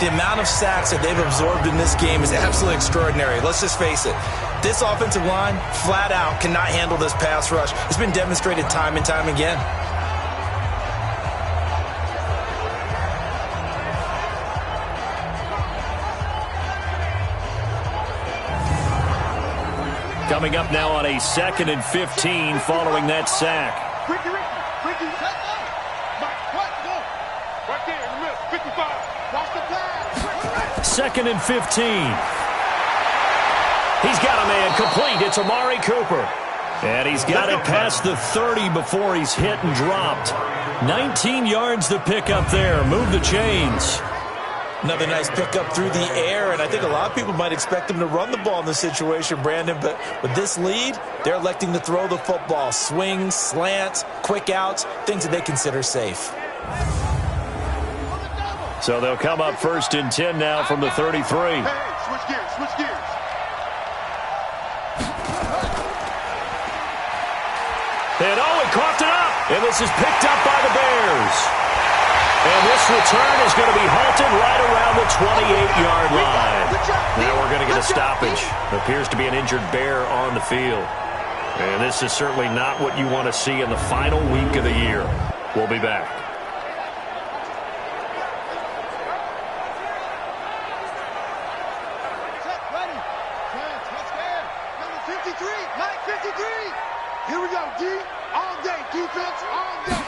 The amount of sacks that they've absorbed in this game is absolutely extraordinary. Let's just face it. This offensive line, flat out, cannot handle this pass rush. It's been demonstrated time and time again. Coming up now on a 2nd and 15 following that sack. Ricky, set up. Right there in the middle, 55. Watch the pass. 2nd and 15. He's got a man complete. It's Amari Cooper. And he's got it past the 30 before he's hit and dropped. 19 yards to pick up there. Move the chains. Another nice pickup through the air, and I think a lot of people might expect him to run the ball in this situation, Brandon, but with this lead, they're electing to throw the football. Swings, slants, quick outs, things that they consider safe. So they'll come up 1st and 10 now from the 33. Hey, switch gears. And he coughed it up, and this is picked up by the Bears. And this return is going to be halted right around the 28-yard line. Now we're going to get a stoppage. Appears to be an injured Bear on the field. And this is certainly not what you want to see in the final week of the year. We'll be back. Number 53, Mike 53. Here we go, D. All day, defense, all day.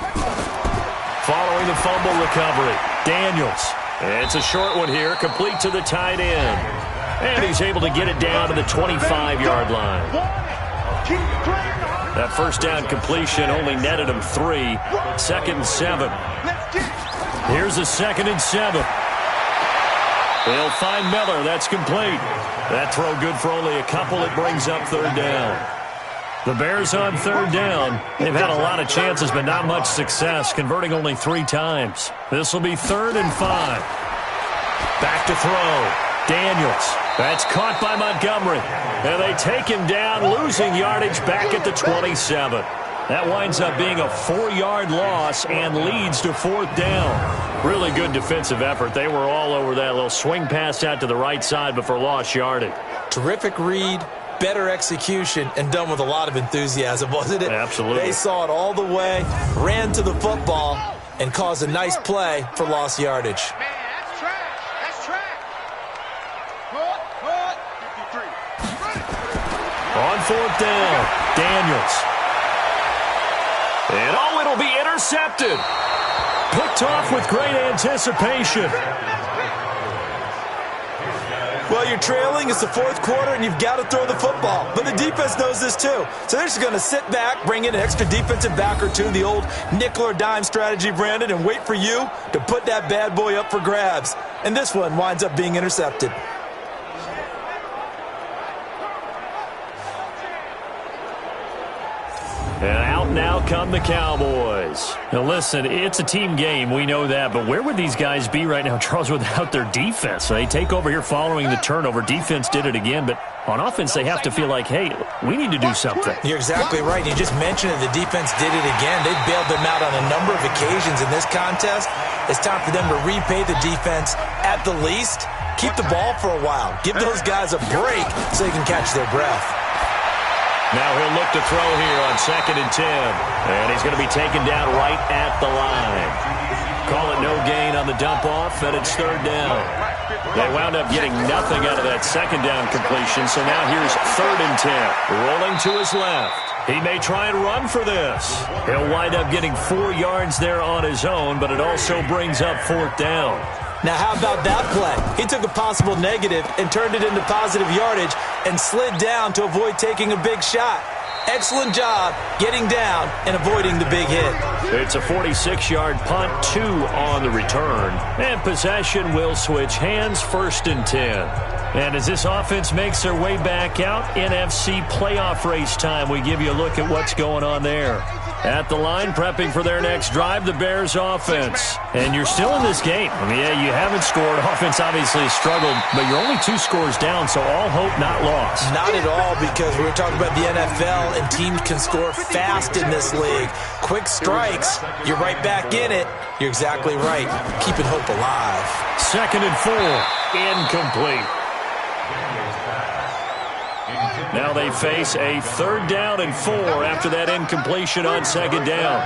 Following the fumble recovery, Daniels. It's a short one here, complete to the tight end. And he's able to get it down to the 25-yard line. That first down completion only netted him 3. 2nd and 7. Here's a 2nd and 7. They'll find Miller. That's complete. That throw good for only a couple. It brings up 3rd down. The Bears on 3rd down. They've had a lot of chances, but not much success, converting only 3 times. This will be 3rd and 5. Back to throw. Daniels. That's caught by Montgomery. And they take him down, losing yardage back at the 27. That winds up being a 4-yard loss and leads to 4th down. Really good defensive effort. They were all over that little swing pass out to the right side, but for lost yardage. Terrific read. Better execution, and done with a lot of enthusiasm, wasn't it? Absolutely. They saw it all the way, ran to the football, and caused a nice play for lost yardage. Man, that's trash. That's trash. Put. 53. On 4th down, Daniels. And it'll be intercepted. Picked off with great anticipation. Well, you're trailing. It's the 4th quarter, and you've got to throw the football. But the defense knows this, too. So they're just going to sit back, bring in an extra defensive back or two, the old nickel or dime strategy, Brandon, and wait for you to put that bad boy up for grabs. And this one winds up being intercepted. And out now come the Cowboys. Now listen, it's a team game, we know that, but where would these guys be right now, Charles, without their defense? They take over here following the turnover. Defense did it again, but on offense they have to feel like, hey, we need to do something. You're exactly right. You just mentioned it. The defense did it again. They bailed them out on a number of occasions in this contest. It's time for them to repay the defense at the least. Keep the ball for a while. Give those guys a break so they can catch their breath. Now he'll look to throw here on 2nd and 10. And he's going to be taken down right at the line. Call it no gain on the dump off, and it's 3rd down. They wound up getting nothing out of that 2nd down completion, so now here's 3rd and 10. Rolling to his left. He may try and run for this. He'll wind up getting 4 yards there on his own, but it also brings up 4th down. Now, how about that play? He took a possible negative and turned it into positive yardage and slid down to avoid taking a big shot. Excellent job getting down and avoiding the big hit. It's a 46-yard punt, 2 on the return. And possession will switch hands, 1st and 10. And as this offense makes their way back out, NFC playoff race time, we give you a look at what's going on there. At the line, prepping for their next drive, the Bears offense. And you're still in this game. I mean, yeah, you haven't scored. Offense obviously has struggled, but you're only 2 scores down, so all hope not lost. Not at all, because we were talking about the NFL, and teams can score fast in this league. Quick strikes, you're right back in it. You're exactly right. Keeping hope alive. 2nd and 4. Incomplete. Now they face a 3rd down and 4 after that incompletion on 2nd down.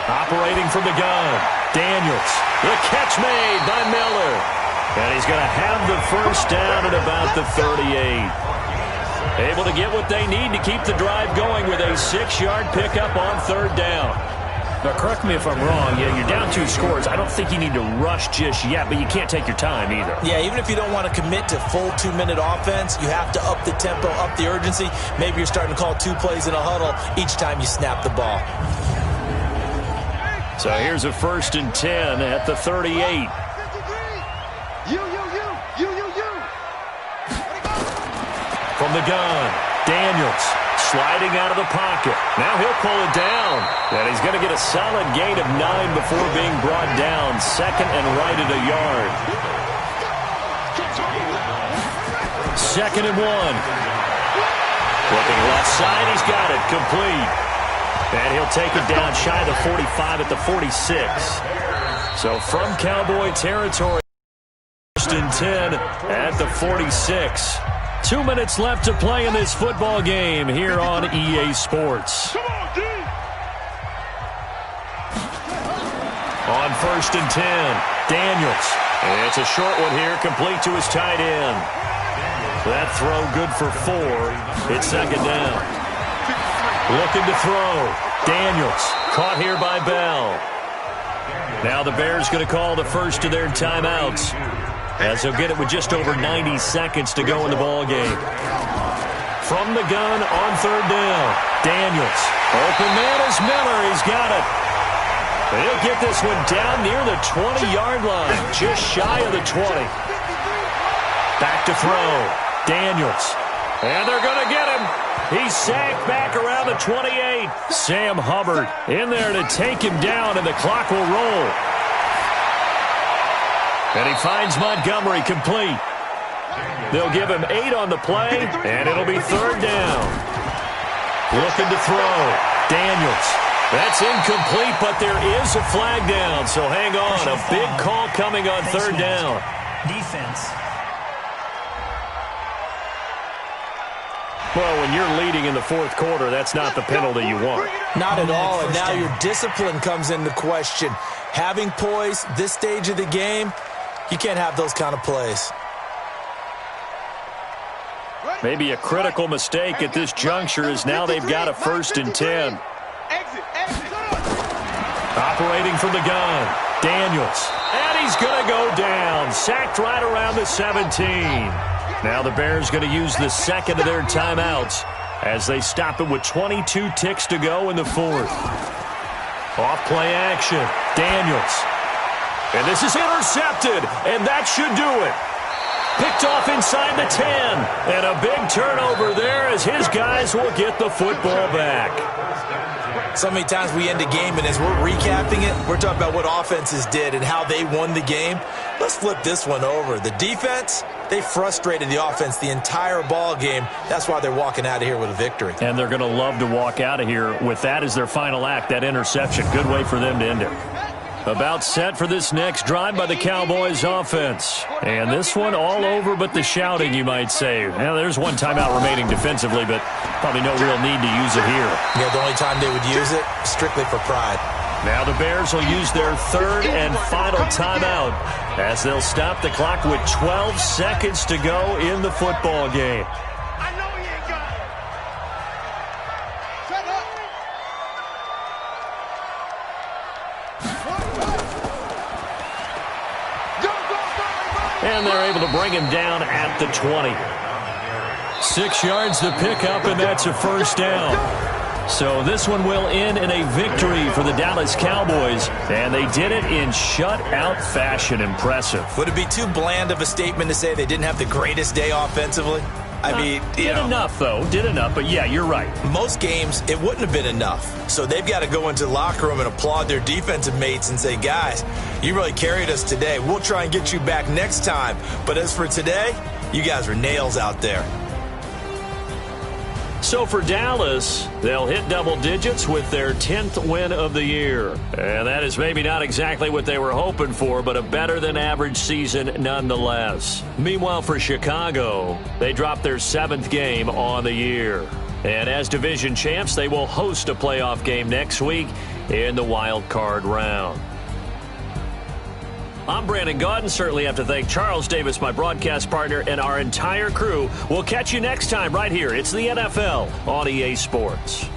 Operating from the gun, Daniels. The catch made by Miller. And he's going to have the 1st down at about the 38. Able to get what they need to keep the drive going with a 6-yard pickup on 3rd down. Now, correct me if I'm wrong. Yeah, you're down 2 scores. I don't think you need to rush just yet, but you can't take your time either. Yeah, even if you don't want to commit to full 2-minute offense, you have to up the tempo, up the urgency. Maybe you're starting to call 2 plays in a huddle each time you snap the ball. So here's a 1st and 10 at the 38. From the gun, Daniels sliding out of the pocket. Now he'll pull it down. And he's going to get a solid gain of 9 before being brought down. 2nd and right at a yard. 2nd and 1. Looking left side, he's got it. Complete. And he'll take it down shy of the 45 at the 46. So from Cowboy territory, 1st and 10 at the 46. 2 minutes left to play in this football game here on EA Sports. On 1st and 10, Daniels. And it's a short one here, complete to his tight end. That throw good for 4. It's 2nd down. Looking to throw. Daniels caught here by Bell. Now the Bears going to call the first of their timeouts, as they'll get it with just over 90 seconds to go in the ball game. From the gun on 3rd down, Daniels. Open man is Miller. He's got it. And he'll get this one down near the 20-yard line, just shy of the 20. Back to throw. Daniels. And they're going to get him. He's sacked back around the 28. Sam Hubbard in there to take him down, and the clock will roll. And he finds Montgomery complete. They'll give him 8 on the play, and it'll be 3rd down. Looking to throw. Daniels. That's incomplete, but there is a flag down, so hang on. A big call coming on 3rd down. Defense. Well, when you're leading in the 4th quarter, that's not the penalty you want. Not at all, and now your discipline comes into question. Having poise this stage of the game, you can't have those kind of plays. Maybe a critical mistake at this juncture is now they've got a 1st and 10. Operating from the gun, Daniels. And he's going to go down. Sacked right around the 17. Now the Bears going to use the 2nd of their timeouts as they stop it with 22 ticks to go in the 4th. Off play action, Daniels. And this is intercepted, and that should do it. Picked off inside the 10. And a big turnover there as his guys will get the football back. So many times we end a game, and as we're recapping it, we're talking about what offenses did and how they won the game. Let's flip this one over. The defense, they frustrated the offense the entire ball game. That's why they're walking out of here with a victory. And they're going to love to walk out of here with that as their final act, that interception. Good way for them to end it. About set for this next drive by the Cowboys offense. And this one all over but the shouting, you might say. Now, there's one timeout remaining defensively, but probably no real need to use it here. Yeah, the only time they would use it, strictly for pride. Now the Bears will use their 3rd and final timeout as they'll stop the clock with 12 seconds to go in the football game. I know he ain't got it. Shut up. And they're able to bring him down at the 20. 6 yards to pick up, and that's a 1st down. So this one will end in a victory for the Dallas Cowboys, and they did it in shutout fashion. Impressive. Would it be too bland of a statement to say they didn't have the greatest day offensively? I mean, did enough, though. Did enough, but yeah, you're right. Most games, it wouldn't have been enough. So they've got to go into the locker room and applaud their defensive mates and say, guys, you really carried us today. We'll try and get you back next time. But as for today, you guys are nails out there. So for Dallas, they'll hit double digits with their 10th win of the year. And that is maybe not exactly what they were hoping for, but a better-than-average season nonetheless. Meanwhile, for Chicago, they dropped their 7th game on the year. And as division champs, they will host a playoff game next week in the wild card round. I'm Brandon Gaudin. Certainly have to thank Charles Davis, my broadcast partner, and our entire crew. We'll catch you next time right here. It's the NFL on EA Sports.